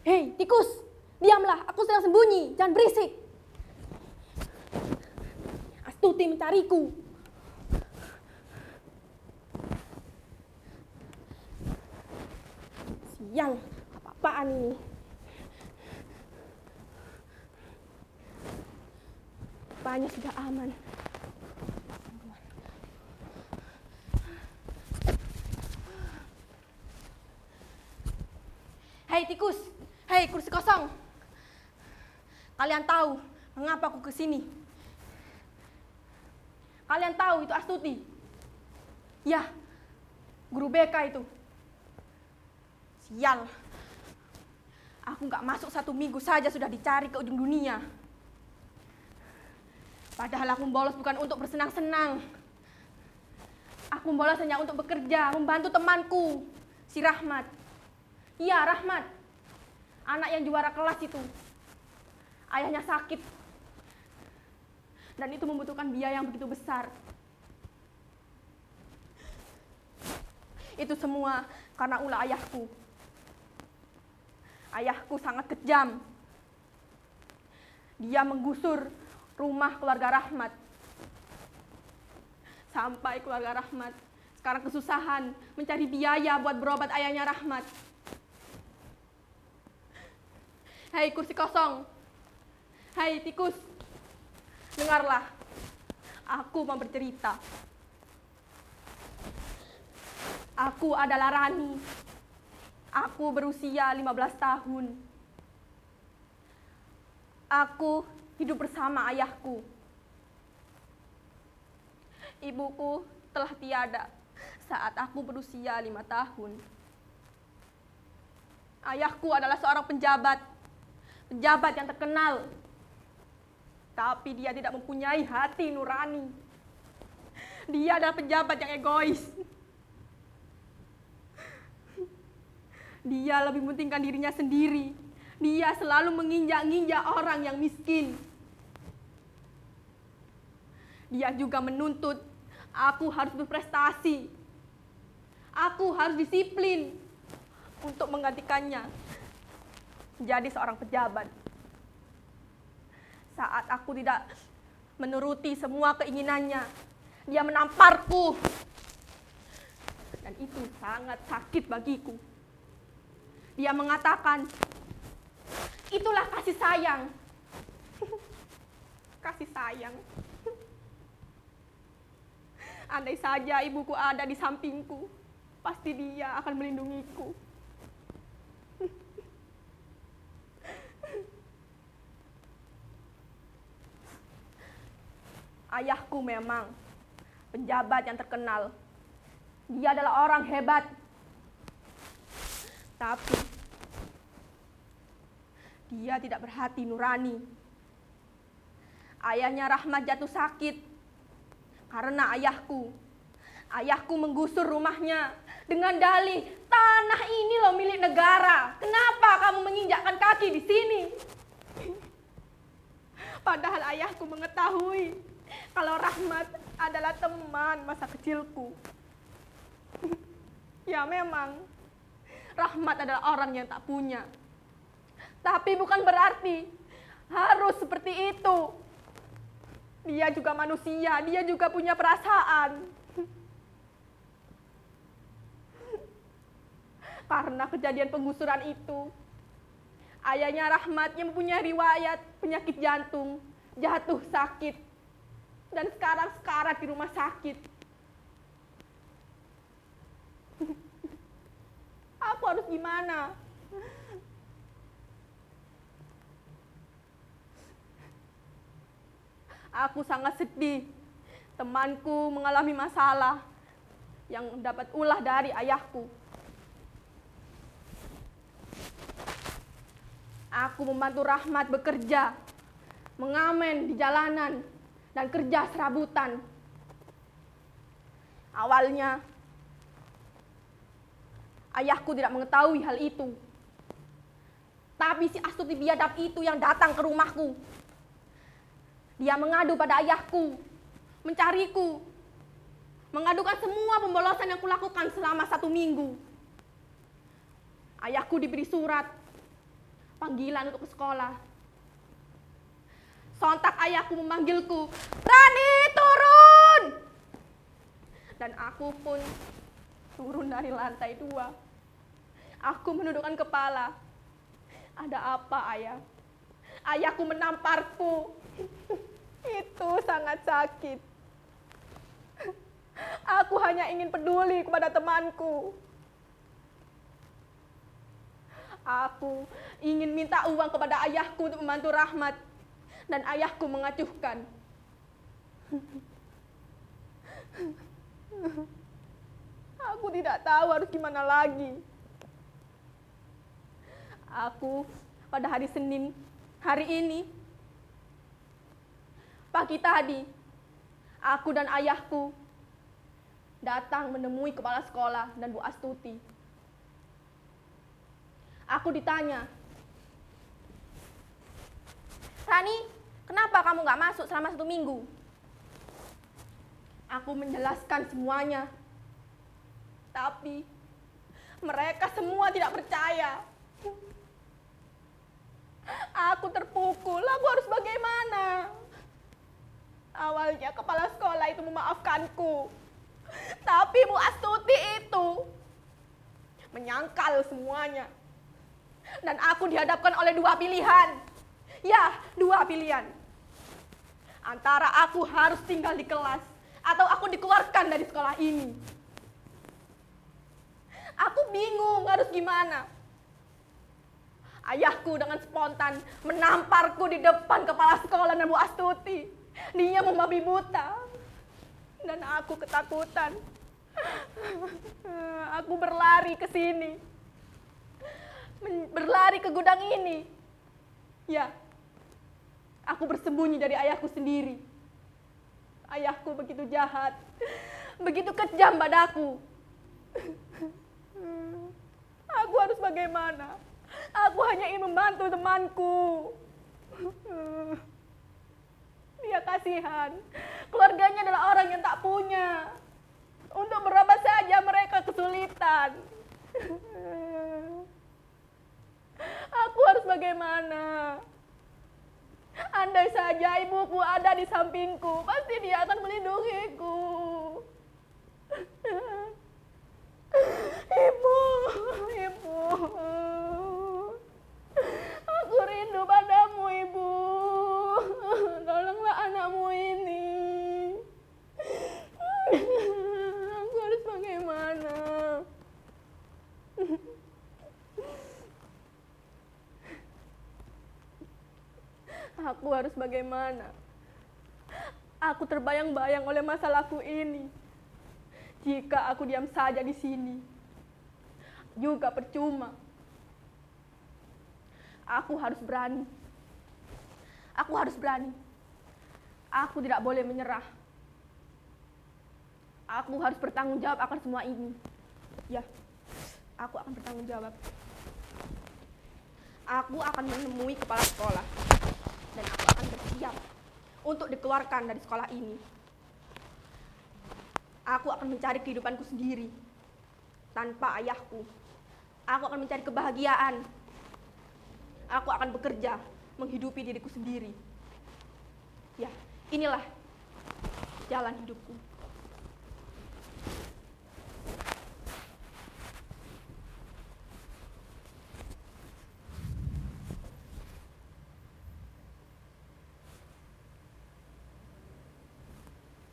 Hei, tikus! Diamlah, aku sedang sembunyi, jangan berisik. Astuti mencariku. Sial, apa-apaan ini? Rupanya sudah aman. Hei tikus, hei kursi kosong. Kalian tahu mengapa aku kesini? Kalian tahu itu Astuti? Ya, guru BK itu. Sial, aku gak masuk 1 minggu saja sudah dicari ke ujung dunia. Padahal aku bolos bukan untuk bersenang-senang. Aku bolos hanya untuk bekerja, membantu temanku, si Rahmat. Iya, Rahmat. Anak yang juara kelas itu. Ayahnya sakit. Dan itu membutuhkan biaya yang begitu besar. Itu semua karena ulah ayahku. Ayahku sangat kejam. Dia menggusur rumah keluarga Rahmat. Sampai keluarga Rahmat sekarang kesusahan mencari biaya buat berobat ayahnya Rahmat. Hei kursi kosong. Hei tikus. Dengarlah. Aku mau bercerita. Aku adalah Rani. Aku berusia 15 tahun. Aku hidup bersama ayahku. Ibuku telah tiada saat aku berusia 5 tahun. Ayahku adalah seorang penjabat yang terkenal. Tapi dia tidak mempunyai hati nurani. Dia adalah pejabat yang egois. Dia lebih mementingkan dirinya sendiri. Dia selalu menginjak-injak orang yang miskin. Dia juga menuntut aku harus berprestasi. Aku harus disiplin untuk menggantikannya menjadi seorang pejabat. Saat aku tidak menuruti semua keinginannya, dia menamparku. Dan itu sangat sakit bagiku. Dia mengatakan, itulah kasih sayang. Kasih sayang. Andai saja ibuku ada di sampingku, pasti dia akan melindungiku. Ayahku memang penjabat yang terkenal. Dia adalah orang hebat. Tapi dia tidak berhati nurani. Ayahnya Rahmat jatuh sakit karena ayahku menggusur rumahnya dengan dalih, tanah ini loh milik negara. Kenapa kamu menginjakkan kaki di sini? Padahal ayahku mengetahui kalau Rahmat adalah teman masa kecilku. Ya memang, Rahmat adalah orang yang tak punya. Tapi bukan berarti harus seperti itu. Dia juga manusia, dia juga punya perasaan. Karena kejadian penggusuran itu, ayahnya Rahmat yang mempunyai riwayat penyakit jantung, jatuh sakit. Dan sekarang sekarat di rumah sakit. Aku harus gimana? Aku sangat sedih. Temanku mengalami masalah yang dapat ulah dari ayahku. Aku membantu Rahmat bekerja, mengamen di jalanan, dan kerja serabutan. Awalnya, ayahku tidak mengetahui hal itu. Tapi si Astuti biadab itu yang datang ke rumahku. Dia mengadu pada ayahku, mencariku, mengadukan semua pembolosan yang kulakukan selama 1 minggu. Ayahku diberi surat panggilan untuk ke sekolah. Sontak ayahku memanggilku, "Rani, turun!" Dan aku pun turun dari lantai 2. Aku menundukkan kepala. "Ada apa, Ayah?" Ayahku menamparku. Itu sangat sakit. Aku hanya ingin peduli kepada temanku. Aku ingin minta uang kepada ayahku untuk membantu Rahmat. Dan ayahku mengacuhkan. Aku tidak tahu harus gimana lagi. Aku pada hari Senin, hari ini, pagi tadi, aku dan ayahku datang menemui kepala sekolah dan Bu Astuti. Aku ditanya, "Rani, kenapa kamu gak masuk selama 1 minggu?" Aku menjelaskan semuanya. Tapi mereka semua tidak percaya. Aku terpukul, aku harus bagaimana? Awalnya kepala sekolah itu memaafkanku. Tapi Bu Astuti itu menyangkal semuanya. Dan aku dihadapkan oleh 2 pilihan. Ya, 2 pilihan. Antara aku harus tinggal di kelas atau aku dikeluarkan dari sekolah ini. Aku bingung harus gimana. Ayahku dengan spontan menamparku di depan kepala sekolah dan Bu Astuti. Dia membabi buta. Dan aku ketakutan. Aku berlari ke sini. Berlari ke gudang ini. Ya, aku bersembunyi dari ayahku sendiri. Ayahku begitu jahat, begitu kejam padaku. Aku harus bagaimana? Aku hanya ingin membantu temanku. Dia kasihan. Keluarganya adalah orang yang tak punya. Untuk berapa saja mereka kesulitan. Aku harus bagaimana? Andai saja ibuku ada di sampingku, pasti dia akan melindungiku. Ibu, ibu. Aku rindu padamu, Ibu. Tolonglah anakmu ini. Aku harus bagaimana? Aku harus bagaimana? Aku terbayang-bayang oleh masalahku ini. Jika aku diam saja di sini, juga percuma. Aku harus berani. Aku harus berani. Aku tidak boleh menyerah. Aku harus bertanggung jawab akan semua ini. Ya, aku akan bertanggung jawab. Aku akan menemui kepala sekolah. Dan aku akan bersiap untuk dikeluarkan dari sekolah ini. Aku akan mencari kehidupanku sendiri. Tanpa ayahku. Aku akan mencari kebahagiaan. Aku akan bekerja, menghidupi diriku sendiri. Ya, inilah jalan hidupku.